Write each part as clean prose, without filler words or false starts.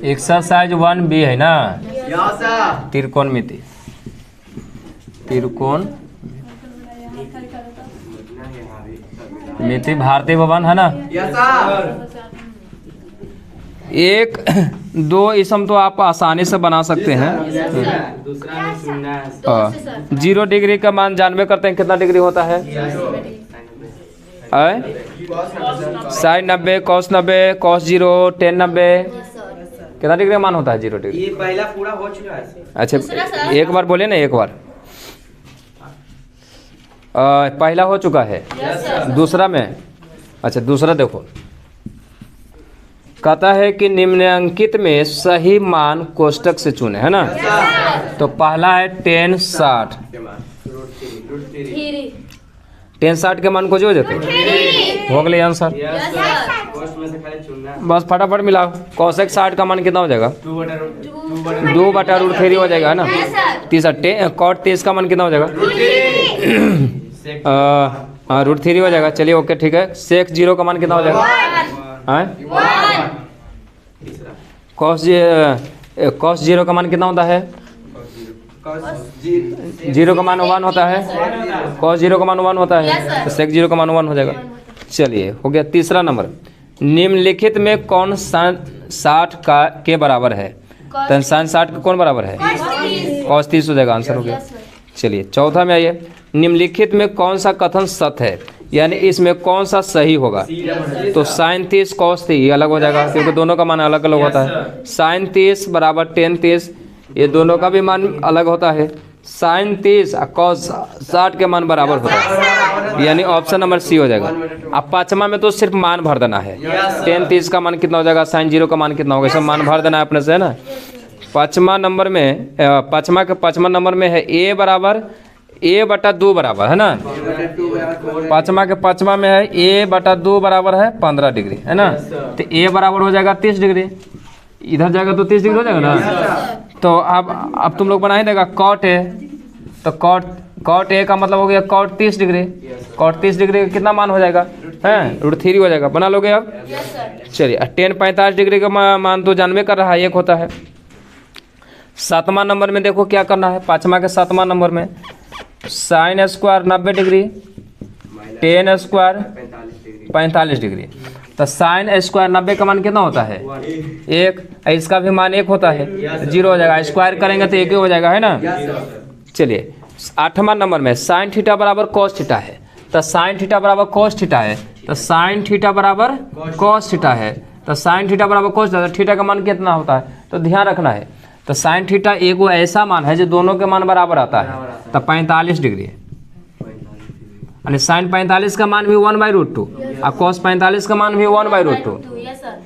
Exercise 1B है ना, त्रिकोणमिति। त्रिकोण मिति भारतीय भवन है ना। एक दो इसम तो आप आसानी से बना सकते हैं। 0 डिग्री का मान जानवे करते हैं कितना डिग्री होता है? साइन 90, कॉस 90, कॉस 0, टेन 90, कितना डिग्री का मान होता है 0 डिग्री? ये पहला पूरा हो चुका है। अच्छा एक बार बोले ना, एक बार। पहला हो चुका है, दूसरा में। अच्छा दूसरा देखो, कहता है कि निम्नलिखित में सही मान कोष्टक से चुने, है ना। तो पहला है टेन 60। टेन 60 के मान को जो देते हो गए आंसर। बस फटाफट मिलाओ। कौशिक 60 का मान कितना हो जाएगा? 2/√3 हो जाएगा, है ना। तीसरा कॉट 30 का मान कितना हो जाएगा? √3 हो जाएगा। चलिए ओके ठीक है। सेक 0 का मान कितना हो जाएगा? कॉस 0 का मान कितना होता है? 0 का मान 1 होता है। कॉस 0 का मान 1 होता है, तो सेक 0 का मान 1 हो जाएगा। चलिए हो गया। तीसरा नंबर, निम्नलिखित में कौन साइन 60 का के बराबर है? तो साइन 60 का कौन बराबर है? कॉस 30 हो जाएगा, आंसर हो गया। चलिए चौथा में आइए, निम्नलिखित में कौन सा कथन सत्य है, यानी इसमें कौन सा सही होगा? तो साइन 30 कॉस 30 ये अलग हो जाएगा, क्योंकि दोनों का मान अलग अलग होता है। साइन 30 बराबर टेन 30, ये दोनों का भी मान अलग होता है। साइन 30 और कॉस 60 के मान बराबर होता है, यानी ऑप्शन नंबर सी हो जाएगा। अब पांचवा में तो सिर्फ मान भर देना है। टेन 30 का मान कितना हो जाएगा, साइन 0 का मान कितना होगा, सब मान भर देना है अपने से, है ना। पाँचवा नंबर में पाँचवा नंबर में है a/2 बराबर, है ना। पाँचवा में है a/2 बराबर है 15 डिग्री, है ना। तो a बराबर हो जाएगा 30 डिग्री, इधर जाएगा तो 30 डिग्री हो जाएगा ना। तो अब तुम लोग बनाए देगा कॉट a, तो कॉट a का मतलब हो गया कॉट 30 डिग्री। कॉट 30 डिग्री का कितना मान हो जाएगा? हैं √3 हो जाएगा। बना लोगे अब? चलिए टेन 45 डिग्री का मान तो जानवे कर रहा है, एक होता है। सातवां नंबर में देखो क्या करना है। पाँचवा के सातवां नंबर में sine square 90 degree, ten square 45 degree. तो साइन स्क्वायर 90 का मान कितना होता है? 1। इसका भी मान 1 होता है, 0 हो जाएगा। स्क्वायर करेंगे तो 1 ही हो जाएगा, है ना। चलिए आठवां नंबर में साइन थीटा बराबर कॉस थीटा है। तो साइन थीटा बराबर कॉस थीटा है, तो साइन थीटा बराबर कॉस थीटा है, तो साइन थीटा बराबर कॉस थीटा। थीटा का मान कितना होता है तो ध्यान रखना है। तो साइन थीटा एक वो ऐसा मान है जो दोनों के मान बराबर आता है, तो 45 डिग्री। यानी साइन 45 का मान भी 1/√2 और कॉस 45 का मान भी 1/√2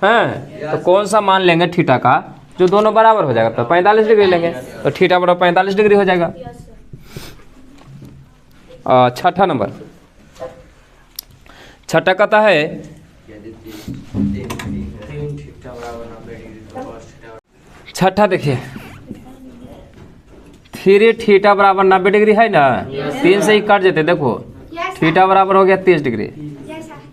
है। तो कौन सा मान लेंगे थीटा का जो दोनों बराबर हो जाएगा? तो 45 डिग्री लेंगे, तो थीटा बराबर 45 डिग्री हो जाएगा। छठा नंबर, छठा कहता है छठा देखिए 3 थीटा बराबर 90 डिग्री है ना। 3 से ही काट देते, देखो थीटा बराबर हो गया 30 डिग्री।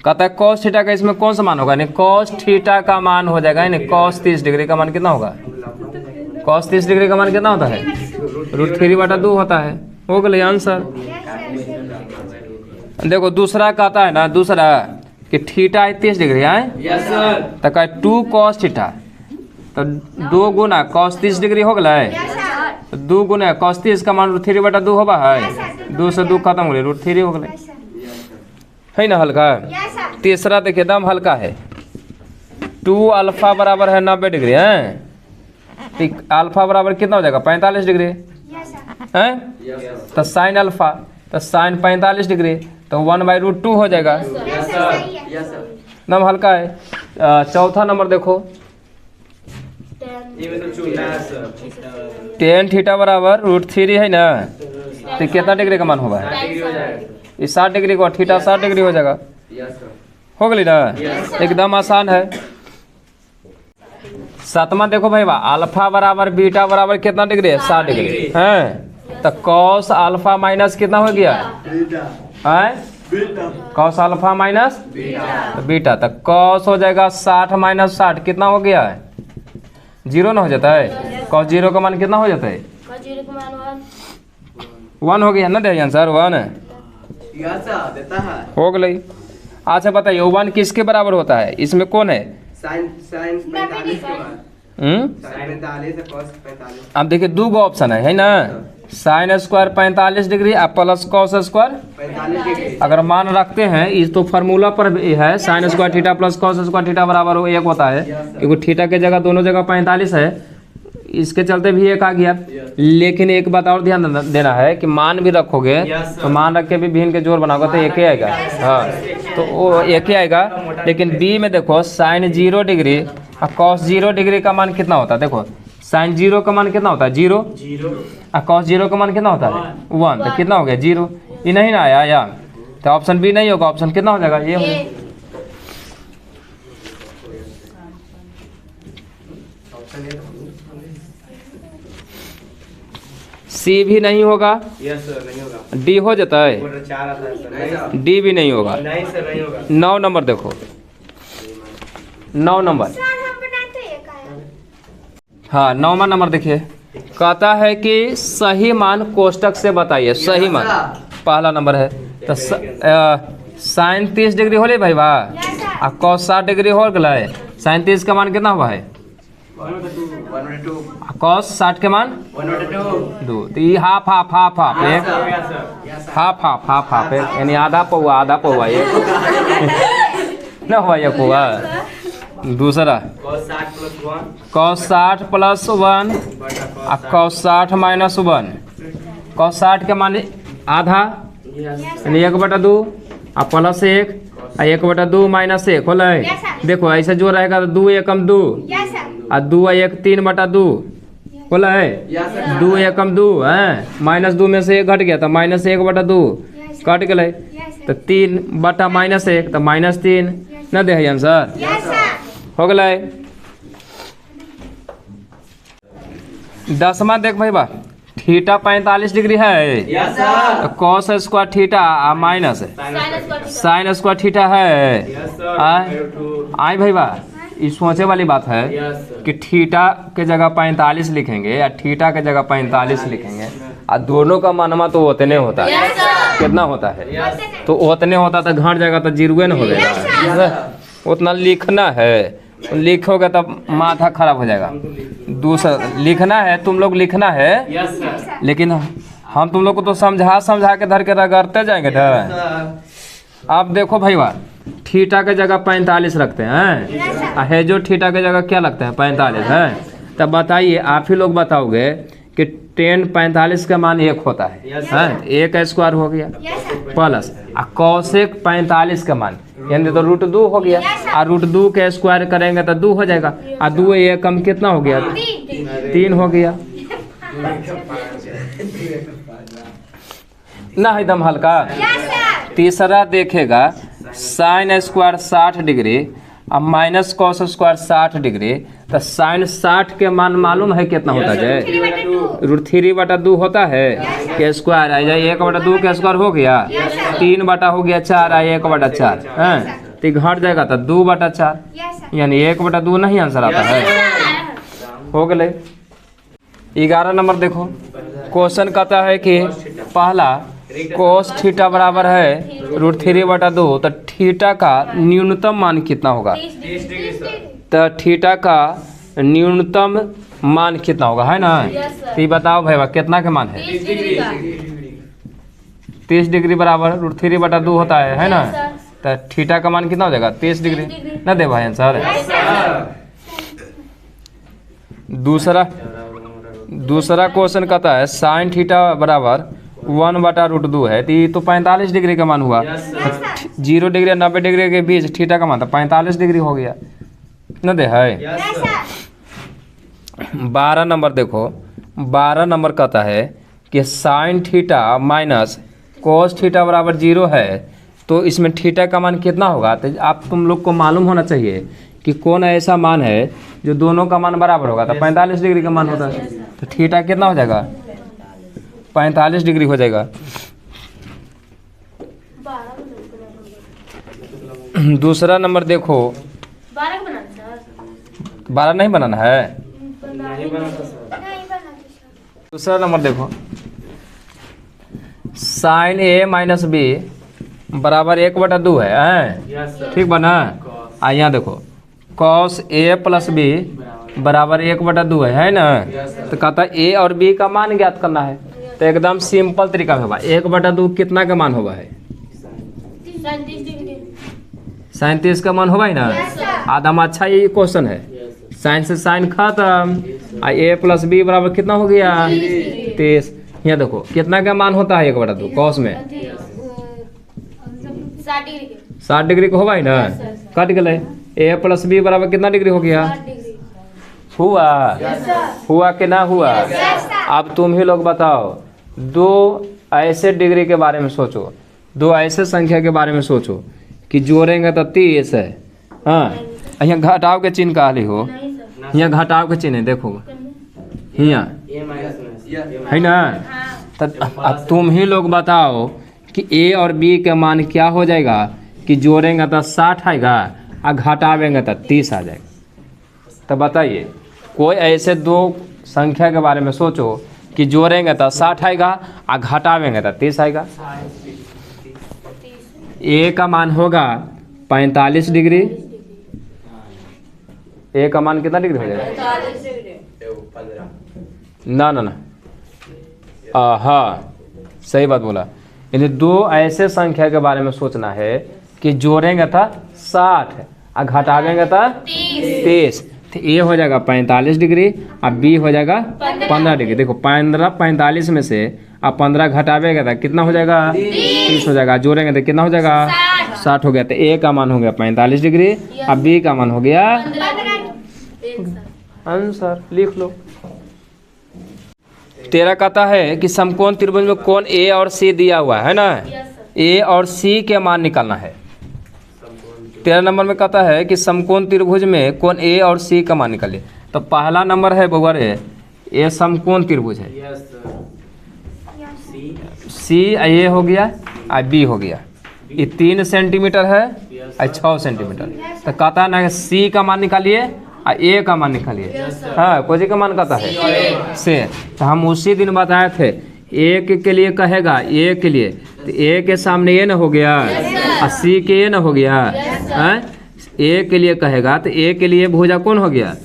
कहता है कॉस थीटा का इसमें कौन सा मान होगा? नहीं कॉस थीटा का मान हो जाएगा, यानी कॉस 30 डिग्री का मान कितना होगा? कॉस 30 डिग्री का मान कितना होता है? √3/2 होता है। हो गया आंसर। देखो दूसरा कहता है ना, दूसरा कि थीटा है 30 डिग्री है, तो कहे 2 कॉस थीटा, तो 2 गुना कॉस 30 डिग्री हो गया। तो 2 गुना कॉस 30 का मान √3/2 होगा है। 2 से 2 खत्म हो गए, √3 हो गए, है ना। हल्का। तीसरा देखिए एकदम हल्का है। 2 अल्फा बराबर है 90 डिग्री है, तो अल्फा बराबर कितना हो जाएगा? 45 डिग्री है। तो साइन अल्फा, तो साइन 45 डिग्री, तो 1/√2 हो जाएगा। एकदम हल्का है। चौथा नंबर देखो, टेन थीटा बराबर √3 है ना, तो कितना डिग्री का मान होगा? ये 60 डिग्री को थीटा 60 डिग्री हो जाएगा। हो गई ना, एकदम आसान है। सातवां देखो भाई, अल्फा बराबर बीटा बराबर कितना डिग्री है? 60 डिग्री है। तो कॉस अल्फा माइनस कितना हो गया है? कॉस अल्फा माइनस बीटा, तो कॉस हो जाएगा 60 - 60 कितना हो गया है? जीरो ना हो जाता है। कॉस जीरो का मान कितना हो जाता है? cos 0 का मान 1 हो गया ना दे आंसर 1 देता है। हो गई। अच्छा बताइए 1 किसके बराबर होता है? इसमें कौन है? साइन 45 के बाद साइन 45 है cos 45। अब देखिए दो गो ऑप्शन है ना, साइन स्क्वायर 45 डिग्री और प्लस कॉस स्क्वायर 45 डिग्री। अगर मान रखते हैं इस तो फार्मूला पर भी है, sine square theta plus cos square theta बराबर हो एक होता है, क्योंकि थीटा के जगह दोनों जगह 45 है, इसके चलते भी एक आ गया। लेकिन एक बात और ध्यान देना है कि मान भी रखोगे तो मान रख के भी भिन्न के जोड़ बनाओगे तो एक ही आएगा। हाँ तो वो एक ही आएगा। लेकिन बी में देखो साइन 0 डिग्री और कॉस 0 डिग्री का मान कितना होता है? देखो साइन 0 का मान कितना होता है? 0 और कॉस 0 का मान कितना होता है? 1। तो कितना हो गया? 0। ये नहीं ना आया या तो ऑप्शन बी नहीं होगा। ऑप्शन कितना हो जाएगा? ये हो गया। सी भी नहीं होगा, यस सर नहीं होगा। डी हो जाता है, 4 आता है सर। डी भी नहीं होगा। नहीं सर नहीं होगा। 9 नंबर देखो, 9 नंबर, हाँ 9वां नंबर देखिए, कहता है कि सही मान कोष्टक से बताइए। सही मान पहला नंबर है तो साइन 30 डिग्री हो भाई वाह, और कॉस 60 डिग्री हो गए। साइन 30 का मान कितना हुआ है? 1/2 कॉस 60 के मान 1/2 2। तो ये हाफ हाफ हाफ हाफ एक, हाफ हाफ हाफ हाफ एक, यानी आधा पौआ एक न हुआ ये पौआ। दूसरा cos 60 प्लस 1 और cos 60 माइनस 1। cos 60 के मान आधा यानी 1/2 और प्लस 1 और 1/2 माइनस 1 होला है। देखो ऐसे जो रहेगा तो 2 एकम 2 और 2 और 1 3/2 होला है। 2 एकम 2 है, माइनस 2 में से 1 घट गया तो माइनस 1/2 कट गए तो 3 बटा माइनस 1 तो माइनस 3 न दे आंसर हो गए। 10वां देख भाई बा, थीटा 45 डिग्री है तो cos square theta minus sine square theta है। आई भाई बा इस सोचे वाली बात है कि थीटा के जगह 45 लिखेंगे या थीटा के जगह 45 लिखेंगे और दोनों का मानमा तो उतने होता है। कितना होता है? तो उतने होता तो घट जाएगा तो जीरो न हो जाएगा। उतना लिखना है, लिखोगे तब माथा खराब हो जाएगा। दूसरा लिखना है, तुम लोग लिखना है, लेकिन हम तुम लोग को तो समझा के धर के रगड़ते जाएंगे ना। आप देखो भाई वाह, थीटा के जगह 45 रखते हैं, है जो थीटा के जगह क्या लगता है? 45 है। तब बताइए, आप ही लोग बताओगे कि tan 45 का मान 1 होता है, एक स्क्वायर हो गया प्लस कॉसेक 45 का मान यानी तो √2 हो गया, और √2 के स्क्वायर करेंगे तो 2 हो जाएगा, और 2 एक कम कितना हो गया? 3 हो गया ना, एकदम हल्का। तीसरा देखेगा साइन स्क्वायर 60 डिग्री और माइनस कॉस स्क्वायर 60 डिग्री, तो साइन 60 के मान मालूम है कितना होता है? √3/2 होता है के स्क्वायर आ जाए 1/2 के स्क्वायर हो गया 3 बटा हो गया 4 आ 1/4 है, तो घट जाएगा तो 2/4 यानी 1/2 नहीं आंसर आता है। हो गए। 11 नंबर देखो, क्वेश्चन कहता है कि पहला कोस थीटा बराबर है √3/2, तो थीटा का न्यूनतम मान कितना होगा? तो थीटा का न्यूनतम मान कितना होगा, है ना? तो ये बताओ भाई कितना के मान है? 30 डिग्री बराबर √3/2 होता है ना? तो थीटा का मान कितना हो जाएगा? 30 डिग्री ना दे भाई आंसर। दूसरा क्वेश्चन कहता है साइन थीटा बराबर 1/√2 है, तो ये तो 45 डिग्री का मान हुआ। 0 डिग्री और 90 डिग्री के बीच थीटा का मान तो 45 डिग्री हो गया न दे है। 12 नंबर देखो, 12 नंबर कहता है कि sine theta minus cos theta बराबर 0 है, तो इसमें थीटा का मान कितना होगा? तो आप तुम लोग को मालूम होना चाहिए कि कौन ऐसा मान है जो दोनों का मान बराबर होगा। तो 45 डिग्री का मान होता है, तो थीटा कितना हो जाएगा? 45 डिग्री हो जाएगा। दूसरा नंबर देखो, 12 नहीं बनाना है, दूसरा नंबर देखो, साइन ए माइनस बी बराबर 1/2 है, ठीक बना। यहाँ देखो कॉस ए प्लस बी बराबर 1/2 है ना। तो कहता है ए और बी का मान ज्ञात करना है। तो एकदम सिंपल तरीका में होगा। 1/2 कितना का मान होगा है? 37 का मान होगा ही ना। आदम अच्छा ये क्वेश्चन है। साइन से साइन खत्म। ए प्लस बी बराबर कितना हो गया? 30। यहाँ देखो कितना का मान होता है 1/2 कॉस में? 60 डिग्री का होगा ही ना। कट गए। ए प्लस बी बराबर कितना डिग्री हो गया? हुआ हुआ कि ना हुआ? अब तुम ही लोग बताओ, दो ऐसे डिग्री के बारे में सोचो, दो ऐसे संख्या के बारे में सोचो कि जोड़ेंगे तो 30 है। हाँ, यहाँ घटाव के चिन्ह का हो, यहाँ घटाव के चिन्ह है, देखो यहाँ है ना। तो अब तुम ही लोग बताओ कि ए और बी का मान क्या हो जाएगा कि जोड़ेंगे तो 60 आएगा और घटावेंगे तो 30 आ जाएगा। तो बताइए, कोई ऐसे दो संख्या के बारे में सोचो कि जोड़ेंगे तो 60 आएगा और घटावेंगे तो 30 आएगा। ए का मान होगा 45 डिग्री। ए का मान कितना डिग्री हो जाएगा? ना ना ना, हाँ सही बात बोला। यानी दो ऐसे संख्या के बारे में सोचना है कि जोड़ेंगे था 60 और घटावेंगे था 30। तो ए हो जाएगा 45 डिग्री और बी हो जाएगा 15 डिग्री। देखो 45 में से अब 15 घटावेगा था कितना हो जाएगा? 30 हो जाएगा। जोड़ेंगे तो कितना हो जाएगा? 60 हो गया। तो ए का मान हो गया 45 डिग्री और बी का मान हो गया। आंसर लिख लो। 13 कहता है कि समकोण त्रिभुज में कोण ए और सी दिया हुआ है ना। ए और सी के मान निकालना है। 13 नंबर में कहता है कि समकोण त्रिभुज में कोण ए और सी का मान निकालिए। तो पहला नंबर है बउआ रे, ए समकोण त्रिभुज है। सी ए हो गया और बी हो गया। ये 3 सेंटीमीटर है और 6 सेंटीमीटर। तो कहता है ना सी का मान निकालिए और ए का मान निकालिए। हाँ, कोई का मान कहता है से। तो हम उसी दिन बताए थे, एक के लिए कहेगा ए के लिए, तो ए के सामने ए न हो गया और सी के ए न हो गया। हाँ, ए के लिए कहेगा तो ए के लिए भुजा कौन हो गया?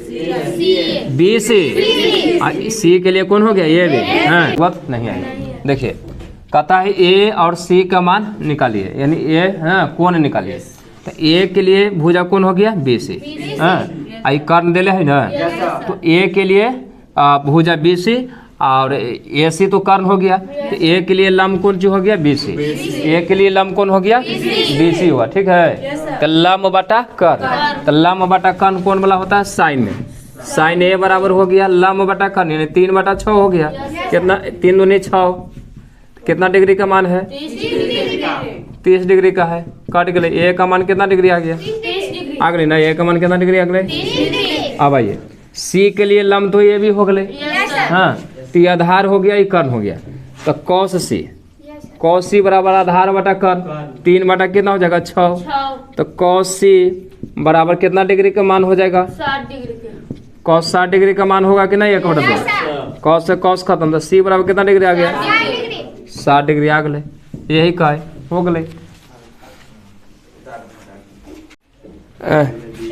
बी सी। सी के लिए कौन हो गया? ये भी। हाँ, वक्त नहीं आएगा। देखिए कहता है ए और सी का मान निकालिए, यानी ए हाँ कौन निकालिए। तो ए के लिए भुजा कौन हो गया? B C. हाँ, आई कर्ण दिले है ना। तो ए के लिए भुजा बी सी और ए सी तो कर्ण हो गया। तो ए के लिए लंब कोण जो हो गया? बी सी। ए के लिए लंब कोण हो गया? बी सी हुआ। ठीक है। तो लंब बटा कर्ण। तो लंब बटा कर्ण कौन वाला होता है? साइन में। साइन ए बराबर हो गया लंब बटा कर्ण, यानी 3/6 हो गया। कितना? 3 दूनी 6। कितना डिग्री का मान है? 30 डिग्री का है। कट गए। ए का मान कितना डिग्री आ गया? अगले ना, ए का मान कितना डिग्री अगले? अब आइए, सी के लिए लंब तो ये भी हो गए। हाँ, तो ये आधार हो गया, ये कर्ण हो गया। तो कॉस सी, कॉस सी बराबर आधार बटा कर्ण। 3 बटा कितना हो जाएगा? 6। तो कॉस सी बराबर कितना डिग्री का मान हो जाएगा? 60 डिग्री। कॉस 60 डिग्री का मान होगा कि नहीं? 1/2। कॉस से कॉस खत्म। तो सी बराबर कितना डिग्री आ गया? 60 डिग्री आ गए। यही का है, हो गए।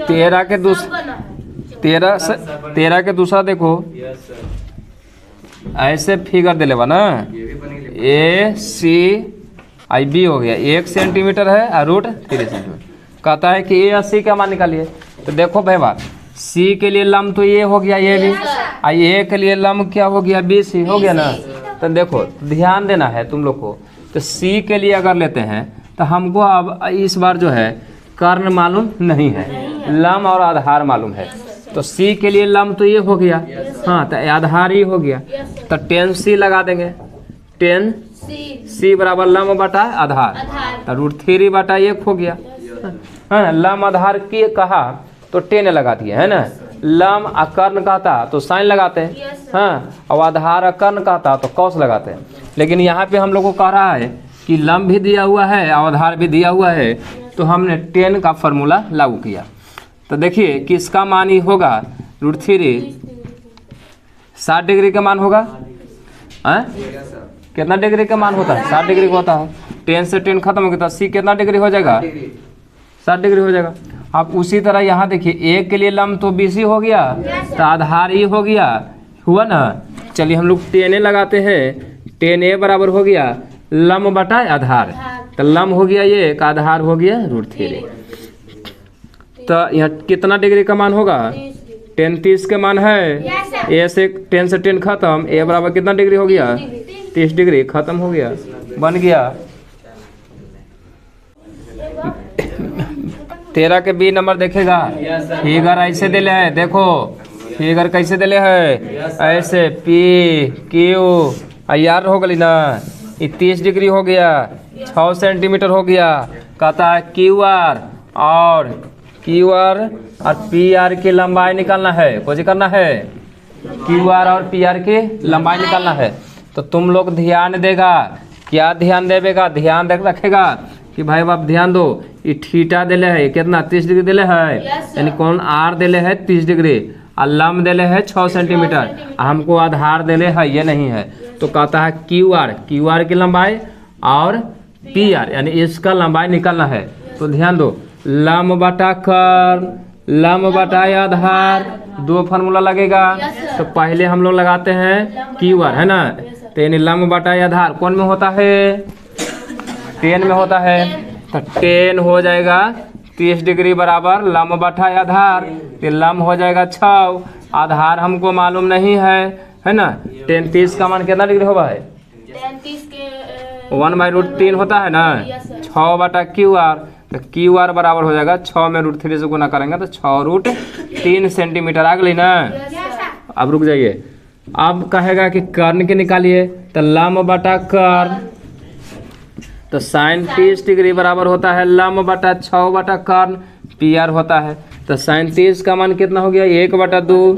13 के दूसरा देखो, ऐसे फिगर दे लेवा ना। ए सी आई बी हो गया। 1 सेंटीमीटर है और रूट 3 सेंटीमीटर। कहता है कि ए और सी का मान निकालिए। तो देखो भाई बात, सी के लिए लंब तो ये हो गया, ये भी। और ए के लिए लंब क्या हो गया? बी सी हो गया ना। तो देखो ध्यान देना है तुम लोग को। तो सी के लिए अगर लेते हैं तो हमको अब इस बार जो है कर्ण मालूम नहीं है, लंब और आधार मालूम है। तो सी के लिए लंब तो ये हो गया। हाँ, तो आधार ही हो गया। तो 10 सी लगा देंगे। 10 सी बराबर लंब बटा आधार। तो √3 बटा 1 हो गया। हाँ, लंब आधार की कहा तो 10 लगा दिए है ना। लंब और कर्ण कहता तो साइन लगाते हैं। हाँ, और आधार और कर्ण कहता तो कॉस लगाते हैं। लेकिन यहाँ पे हम लोग को कह रहा है कि लंब भी दिया हुआ है और आधार भी दिया हुआ है, तो हमने 10 का फॉर्मूला लागू किया। तो देखिए किसका मान ही होगा? √3 60 डिग्री का मान होगा। हैं? Yes sir. कितना डिग्री का मान होता है? 60 डिग्री का होता है। 10 से 10 खत्म हो गया तो सी कितना डिग्री हो जाएगा? 60 डिग्री हो जाएगा। अब उसी तरह यहाँ देखिए, ए के लिए लंब तो BC हो गया, तो आधार ई हो गया, हुआ ना। चलिए हम लोग 10A लगाते हैं। 10A बराबर हो गया लंब बटा आधार, तो लंब हो गया ये, का आधार हो गया √3। तो यहाँ कितना डिग्री का मान होगा? 10 30 के मान है। ए से 10 से 10 खत्म, ए बराबर कितना डिग्री हो गया? 30 डिग्री, खत्म हो गया, बन गया। 13 के बी नंबर देखेगा। फिगर ऐसे दिले है, देखो फिगर कैसे दिले है, ऐसे पी क्यू आर हो गई ना, ये 30 डिग्री हो गया, 6 सेंटीमीटर हो गया। कहता है QR और PR की लंबाई निकालना है। कुछ करना है, QR और PR की लंबाई निकालना है। तो तुम लोग ध्यान देगा, क्या ध्यान देगा? ध्यान रखेगा कि भाई बाप ध्यान दो, ये थीटा दिले है कितना? 30 डिग्री दिले है, यानी कौन R दिले है 30 डिग्री, और लंब दिले है 6 सेंटीमीटर, हमको आधार दिले है ये नहीं है। तो कहता है QR की लंबाई और PR यानी इसका लंबाई निकालना है। तो ध्यान दो, लंब बटा कर्ण, लंब बटा आधार, 2 फार्मूला लगेगा। तो पहले हम लोग लगाते हैं QR, है ना। तो यानी लंब बटा आधार कौन में होता है? 10 में होता है। तो 10 हो जाएगा 30 डिग्री बराबर लंब बटा आधार, तो लंब हो जाएगा 6, आधार हमको मालूम नहीं है ना। 10 30 का मान कितना डिग्री होगा है? 1/√3 होता है ना। 6 बटा QR, तो QR बराबर हो जाएगा 6 में √3 से गुना करेंगे तो 6√3 सेंटीमीटर आ गई ना। अब रुक जाइए, अब कहेगा कि कर्ण के निकालिए, तो लंब बटा कर्ण, तो sin 30 डिग्री बराबर होता है लंब बटा 6 बटा कर्ण, PR होता है। तो sin 30 का मान कितना हो गया? 1/2,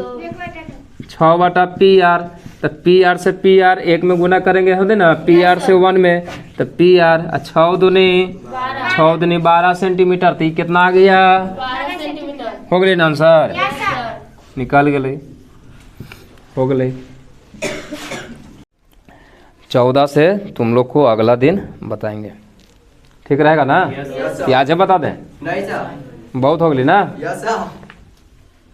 6 बटा PR, तो PR से PR 1 में गुना करेंगे होते ना, PR से 1 में, तो PR 6 दूनी 12 सेंटीमीटर, तो ये कितना आ गया? 12 सेंटीमीटर हो गई ना आंसर? Yes sir. निकाल गए, हो गए। 14 से तुम लोग को अगला दिन बताएंगे, ठीक रहेगा ना? Yes sir. कि आज बता दें? नहीं सर। बहुत हो गई ना? Yes sir.